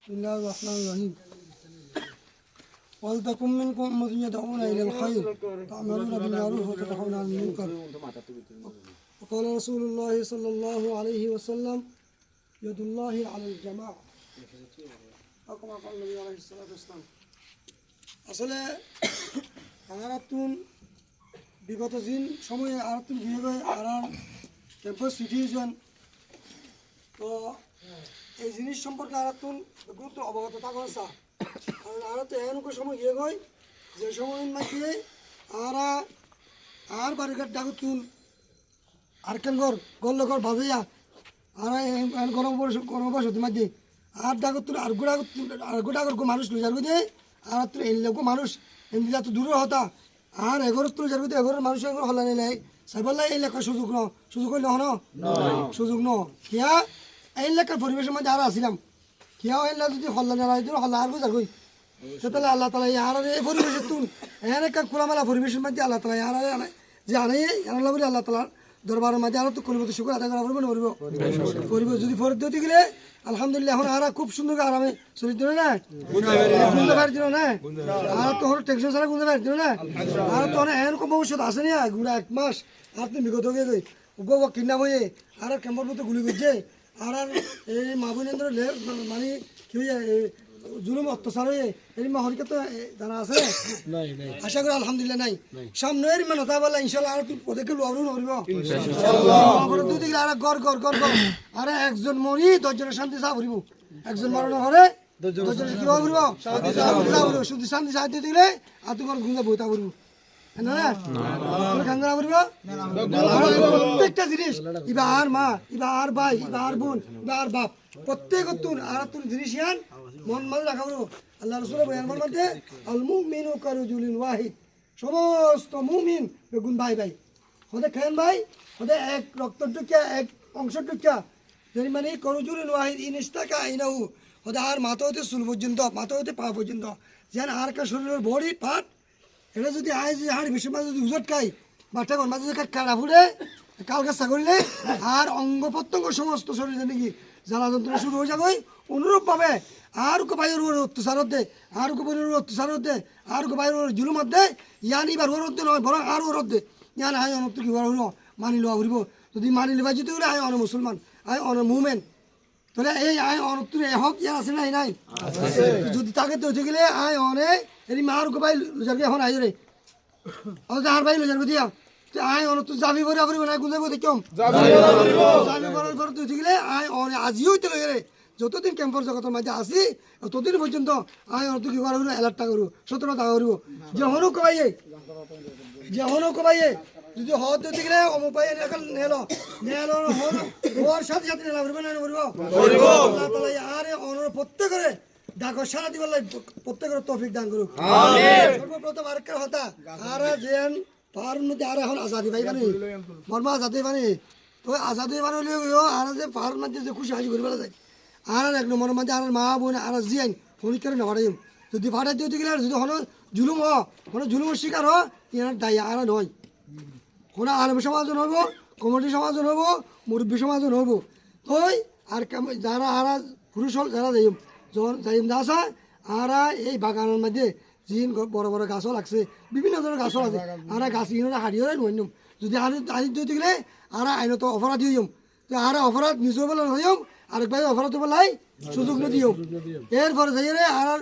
بسم الله الرحمن الرحيم ولتكن منكم أمة يدعون إلى الخير تأمرون بالمعروف وتنهون عن المنكر وقال رسول الله صلى الله عليه وسلم يد الله على الجماعة كما قال النبي عليه الصلاة والسلام আসলে আরাতুন বিগত দিন সময়ে আরাতুন বিভাগে আরার ক্যাম্পাস সিটিজেন তো এই জিনিস সম্পর্কে আরাতুন গুরুত্ব অবগত থাকা চা কারণ আরাতে এমন সময় গিয়ে গই যে সময় মাঝে আর বাড়িঘাট ডাকুতুন আর কেন ঘর গল্লঘর বাজাইয়া আর গরম বসতি মাঝে আর ডাকুতুন আর গোড়া মানুষ লই যার বুঝে আর তো এই লোক মানুষ এমনি তো দূরে হতা আর এগর তো যার বুঝে এগরের মানুষ এগর হলা নেই সাইবাল্লা এই লেখা সুযোগ হইল হন সুযোগ ন কিয়া এই লেখার পরিবেশের মধ্যে আর আসিলাম কিয়া এলা যদি হল্লা নেওয়া হল্লা আর বুঝার কই সেতালে আল্লাহ তালা আর এই পরিবেশের তুন এর একটা খোলামেলা পরিবেশের মধ্যে আল্লাহ তালা আর যে আনে আল্লাহ বলে আল্লাহ তালার দরবারের মাঝে আরো তো করিব তো শুক্র আদায় করা পারবো না করিব যদি ফরত দিতে গেলে আলহামদুলিল্লাহ এখন আর খুব সুন্দর আরামে শরীর দিল না গুনতে পারি দিল না আর তো টেনশন ছাড়া গুনতে পারি দিল না আর তো এরকম ভবিষ্যৎ আসে না গুড়া 1 মাস আর তুমি বিগত হয়ে যাই গো কিনা হয়ে আর ক্যাম্পর মতো গুলি করছে আর এই মাহবুবেন্দ্র মানে কি হয়ে জুলুম অত্যাচার হয়ে এই হরিকে তো জানা আছে আশা করি আলহামদুলিল্লাহ নাই সামনে মানে হতা বলে ইনশাল্লাহ আর তুই পদক্ষেপ লওয়া নড়িব দুই দিকে আর গড় আর একজন মরি 10 জনের শান্তি চা ভরিব একজন মরণ হরে 10 জনের কি ভরিব শুধু শান্তি চাইতে দিলে আর তোমার গুঙ্গা বইতা ভরিব প্রত্যেকটা জিনিস ইবা আর মা ইবা আর ভাই ইবা আর বোন ইবা আর বাপ প্রত্যেক আর জিনিস ইয়ান মন মাঝে রাখা বলবো আল্লাহ রসুলের বয়ান মধ্যে আল মুমিনু কারুজুলিন ওয়াহিদ সমস্ত মুমিন বেগুন ভাই হতে খেন ভাই হতে এক রক্ত টুকিয়া এক অংশ টুকিয়া যদি মানে কারুজুলিন ওয়াহিদ ইনস্তাকা আইনাহু হতে আর মাথা হতে চুল পর্যন্ত মাথা হতে পা পর্যন্ত যেন আর কা শরীরের বডি পার্ট এটা যদি আয় যদি হাড় বিশ্বের মাঝে যদি উজট খাই বাচ্চা ঘর মাঝে যদি কাড়া ফুটে কালকাস্তা করলে আর অঙ্গ প্রত্যঙ্গ সমস্ত শরীরে নাকি জ্বালা যন্ত্রণা শুরু হয়ে যাবে অনুরূপভাবে আর কো ভাইয়ের অত্যাচার হতে আর কো বোনের অত্যাচার হতে আর কো ভাইয়ের জুলুম হতে ইয়ান এবার ওর হতে নয় বরং আর ওর হতে ইয়ান আয় অনত্য কি হইল মানি লওয়া ঘুরিব যদি মানি লিবা যেতে হলে আয় অন মুসলমান আয় অন মুভমেন্ট তাহলে এই আয় অনত্য হক ইয়ান আছে নাই নাই যদি তাকে তো গেলে আয় অনে এই মার কো ভাই লজারকে এখন আয় রে আর ভাই লজার দিয়া আয় অনত্য যাবি বরে আবরি না গুজে বলে কম যাবি বরার ঘর তো গেলে আয় অনে আজিও হইতে লই রে যতদিন ক্যাম্পর জগতের মাঝে আসি ততদিন পর্যন্ত আয় অর্থ কি করা হলো অ্যালার্টটা করবো সতর্কতা করব যে হনু কবাইয়ে যদি হত দিতে গেলে অমুপাই নেলো হওয়ার সাথে সাথে নেলা করবে না করবো আল্লাহ তাআলা আরে অনর প্রত্যেকের ডাক সারা দিবার প্রত্যেকের তৌফিক দান করুক সর্বপ্রথম আরেকটা হতা আর যেন পার মধ্যে আর এখন আজাদি ভাই বানি মর্মা আজাদি বানি তো আজাদি বানি আর যে পার মধ্যে যে খুশি হাসি করবে যায় আর এক নম্বরের মধ্যে আর মা বোন আর জিয়াইন ফোন করে না ভাড়াইম যদি ভাড়া দিতে গেলে যদি হলো জুলুম হলো জুলুমের শিকার ইয়ার দায় আর নয় কোনো আলম সমাজন হবো কমিটি সমাজন হবো মুরব্বী সমাজন হবো ওই আর যারা আর পুরুষ হল যারা যাইম দাসা আর এই বাগানের মধ্যে জিন বড় বড় গাছও লাগছে বিভিন্ন ধরনের গাছও আছে আর গাছ ইনরা হারিয়ে নইম যদি আনি দিতে গেলে আর আইনত অপরাধ হইম তো আর অপরাধ নিজেও বলে হইম আরেক ভাই অপরাধ বলাই সুযোগ নদিও এরপরে যাই আর